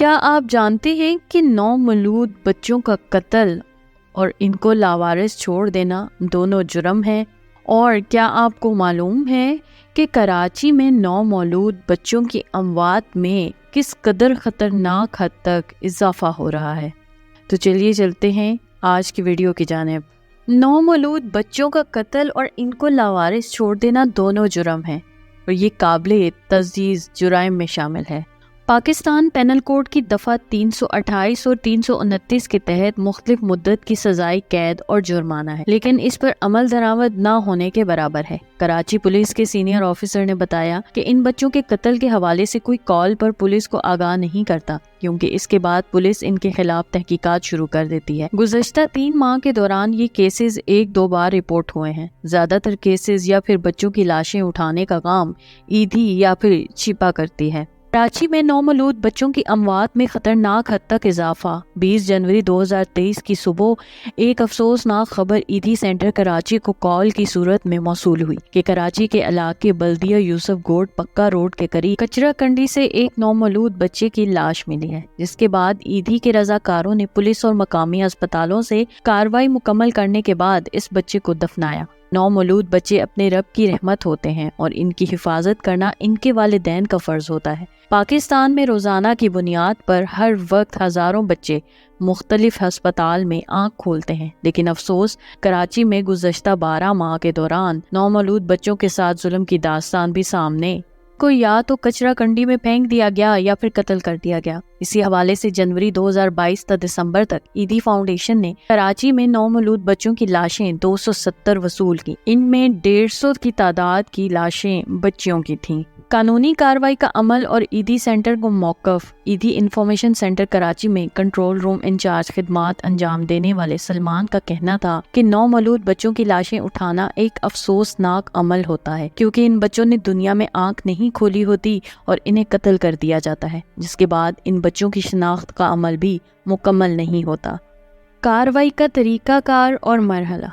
کیا آپ جانتے ہیں کہ 9 مولود بچوں کا قتل اور ان کو لاوارث چھوڑ دینا دونوں جرم ہیں؟ اور کیا آپ کو معلوم ہے کہ کراچی میں 9 مولود بچوں کی اموات میں کس قدر خطرناک حد تک اضافہ ہو رہا ہے؟ تو چلیے چلتے ہیں آج کی ویڈیو کی جانب۔ 9 مولود بچوں کا قتل اور ان کو لاوارث چھوڑ دینا دونوں جرم ہیں اور یہ قابل تجزیہ جرائم میں شامل ہے۔ پاکستان پینل کوڈ کی دفعہ 328 اور 329 کے تحت مختلف مدت کی سزائے قید اور جرمانہ ہے، لیکن اس پر عمل درآمد نہ ہونے کے برابر ہے۔ کراچی پولیس کے سینئر آفیسر نے بتایا کہ ان بچوں کے قتل کے حوالے سے کوئی کال پر پولیس کو آگاہ نہیں کرتا، کیونکہ اس کے بعد پولیس ان کے خلاف تحقیقات شروع کر دیتی ہے۔ گزشتہ 3 ماہ کے دوران یہ کیسز 1-2 بار رپورٹ ہوئے ہیں۔ زیادہ تر کیسز یا پھر بچوں کی لاشیں اٹھانے کا کام ایدھی یا پھر چھپا کرتی ہے۔ کراچی میں 9 مولود بچوں کی اموات میں خطرناک حد تک اضافہ۔ 20 جنوری 2023 کی صبح ایک افسوسناک خبر ایدھی سینٹر کراچی کو کال کی صورت میں موصول ہوئی کہ کراچی کے علاقے بلدیہ یوسف گوڈ پکا روڈ کے قریب کچرا کنڈی سے ایک 9 مولود بچے کی لاش ملی ہے، جس کے بعد ایدھی کے رضاکاروں نے پولیس اور مقامی ہسپتالوں سے کارروائی مکمل کرنے کے بعد اس بچے کو دفنایا۔ 9 مولود بچے اپنے رب کی رحمت ہوتے ہیں اور ان کی حفاظت کرنا ان کے والدین کا فرض ہوتا ہے۔ پاکستان میں روزانہ کی بنیاد پر ہر وقت ہزاروں بچے مختلف ہسپتال میں آنکھ کھولتے ہیں، لیکن افسوس کراچی میں گزشتہ 12 ماہ کے دوران 9 مولود بچوں کے ساتھ ظلم کی داستان بھی سامنے کو یا تو کچرا کنڈی میں پھینک دیا گیا یا پھر قتل کر دیا گیا۔ اسی حوالے سے جنوری 2022 تا دسمبر تک ایدھی فاؤنڈیشن نے کراچی میں 9 مولود بچوں کی لاشیں 270 وصول کی۔ ان میں 150 کی تعداد کی لاشیں بچیوں کی تھیں۔ قانونی کارروائی کا عمل اور ایدھی سینٹر کو موقف۔ ایدھی انفارمیشن سینٹر کراچی میں کنٹرول روم انچارج خدمات انجام دینے والے سلمان کا کہنا تھا کہ 9 مولود بچوں کی لاشیں اٹھانا ایک افسوسناک عمل ہوتا ہے، کیونکہ ان بچوں نے دنیا میں آنکھ نہیں کھولی ہوتی اور انہیں قتل کر دیا جاتا ہے، جس کے بعد ان بچوں کی شناخت کا عمل بھی مکمل نہیں ہوتا۔ کارروائی کا طریقہ کار اور مرحلہ۔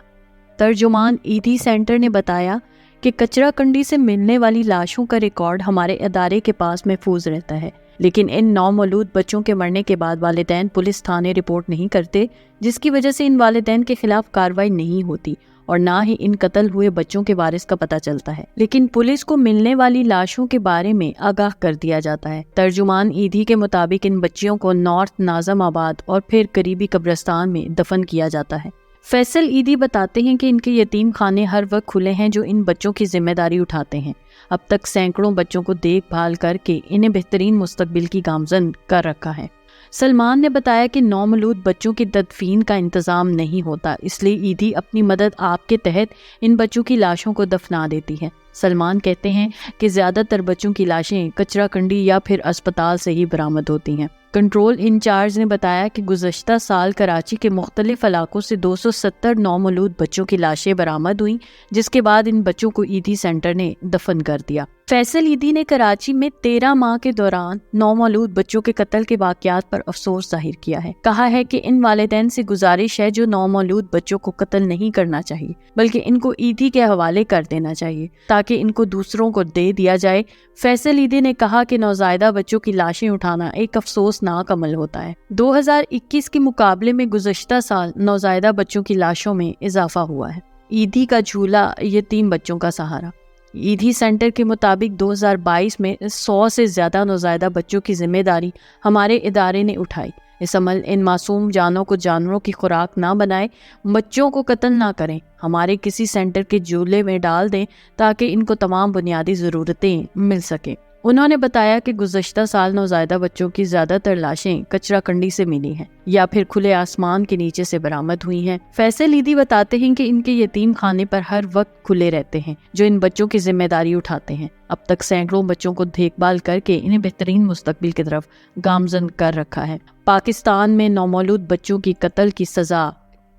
ترجمان ایدھی سینٹر نے بتایا کہ کچرا کنڈی سے ملنے والی لاشوں کا ریکارڈ ہمارے ادارے کے پاس محفوظ رہتا ہے، لیکن ان 9 مولود بچوں کے مرنے کے بعد والدین پولیس تھانے رپورٹ نہیں کرتے، جس کی وجہ سے ان والدین کے خلاف کارروائی نہیں ہوتی اور نہ ہی ان قتل ہوئے بچوں کے وارث کا پتہ چلتا ہے، لیکن پولیس کو ملنے والی لاشوں کے بارے میں آگاہ کر دیا جاتا ہے۔ ترجمان ایدھی کے مطابق ان بچیوں کو نارتھ ناظم آباد اور پھر قریبی قبرستان میں دفن کیا جاتا ہے۔ فیصل ایدھی بتاتے ہیں کہ ان کے یتیم خانے ہر وقت کھلے ہیں جو ان بچوں کی ذمہ داری اٹھاتے ہیں۔ اب تک سینکڑوں بچوں کو دیکھ بھال کر کے انہیں بہترین مستقبل کی گامزن کر رکھا ہے۔ سلمان نے بتایا کہ 9 مولود بچوں کی تدفین کا انتظام نہیں ہوتا، اس لیے ایدھی اپنی مدد آپ کے تحت ان بچوں کی لاشوں کو دفنا دیتی ہے۔ سلمان کہتے ہیں کہ زیادہ تر بچوں کی لاشیں کچرا کنڈی یا پھر اسپتال سے ہی برآمد ہوتی ہیں۔ کنٹرول انچارج نے بتایا کہ گزشتہ سال کراچی کے مختلف علاقوں سے 270 9 مولود بچوں کی لاشیں برآمد ہوئیں، جس کے بعد ان بچوں کو ایدھی سینٹر نے دفن کر دیا۔ فیصل ایدھی نے کراچی میں 13 ماہ کے دوران 9 مولود بچوں کے قتل کے واقعات پر افسوس ظاہر کیا ہے۔ کہا ہے کہ ان والدین سے گزارش ہے جو 9 مولود بچوں کو قتل نہیں کرنا چاہیے، بلکہ ان کو ایدھی کے حوالے کر دینا چاہیے تاکہ ان کو دوسروں کو دے دیا جائے۔ فیصل ایدھی نے کہا کہ نوزائیدہ بچوں کی لاشیں اٹھانا ایک افسوسناک عمل ہوتا ہے۔ 2021 کے مقابلے میں گزشتہ سال نوزائیدہ بچوں کی لاشوں میں اضافہ ہوا ہے۔ ایدھی کا جھولا، یتیم بچوں کا سہارا۔ ایدھی سینٹر کے مطابق 2022 میں 100 سے زیادہ نوزائیدہ بچوں کی ذمہ داری ہمارے ادارے نے اٹھائی۔ اس عمل ان معصوم جانوں کو جانوروں کی خوراک نہ بنائے، بچوں کو قتل نہ کریں، ہمارے کسی سینٹر کے جھولے میں ڈال دیں تاکہ ان کو تمام بنیادی ضرورتیں مل سکیں۔ انہوں نے بتایا کہ گزشتہ سال نوزائیدہ بچوں کی زیادہ تر لاشیں کچرا کنڈی سے ملی ہیں یا پھر کھلے آسمان کے نیچے سے برآمد ہوئی ہیں۔ فیصل ایدھی بتاتے ہیں کہ ان کے یتیم خانے پر ہر وقت کھلے رہتے ہیں جو ان بچوں کی ذمہ داری اٹھاتے ہیں۔ اب تک سینکڑوں بچوں کو دیکھ بھال کر کے انہیں بہترین مستقبل کی طرف گامزن کر رکھا ہے۔ پاکستان میں 9 مولود بچوں کی قتل کی سزا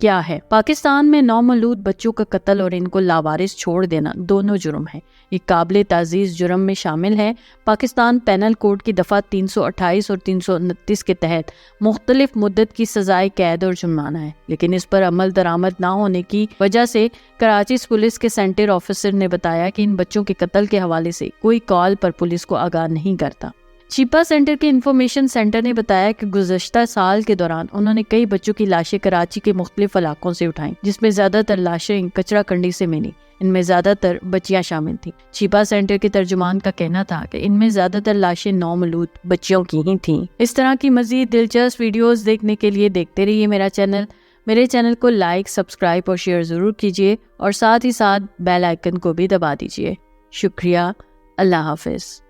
کیا ہے؟ پاکستان میں 9 مولود بچوں کا قتل اور ان کو لاوارث چھوڑ دینا دونوں جرم ہیں۔ یہ قابل تعزیز جرم میں شامل ہے۔ پاکستان پینل کوڈ کی دفعہ 328 اور 329 کے تحت مختلف مدت کی سزائے قید اور جرمانہ ہے، لیکن اس پر عمل درآمد نہ ہونے کی وجہ سے کراچی پولیس کے سینٹر آفیسر نے بتایا کہ ان بچوں کے قتل کے حوالے سے کوئی کال پر پولیس کو آگاہ نہیں کرتا۔ چیپا سینٹر کے انفارمیشن سینٹر نے بتایا کہ گزشتہ سال کے دوران انہوں نے کئی بچوں کی لاشیں کراچی کے مختلف علاقوں سے اٹھائیں، جس میں زیادہ تر لاشیں کچرا کنڈی سے ملی۔ ان میں زیادہ تر بچیاں شامل تھیں۔ چیپا سینٹر کے ترجمان کا کہنا تھا کہ ان میں زیادہ تر لاشیں نومولود بچیوں کی ہی تھیں۔ اس طرح کی مزید دلچسپ ویڈیوز دیکھنے کے لیے دیکھتے رہیے میرے چینل کو لائک، سبسکرائب اور شیئر ضرور کیجیے، اور ساتھ ہی ساتھ بیل آئیکن کو بھی دبا دیجیے۔ شکریہ۔ اللہ حافظ۔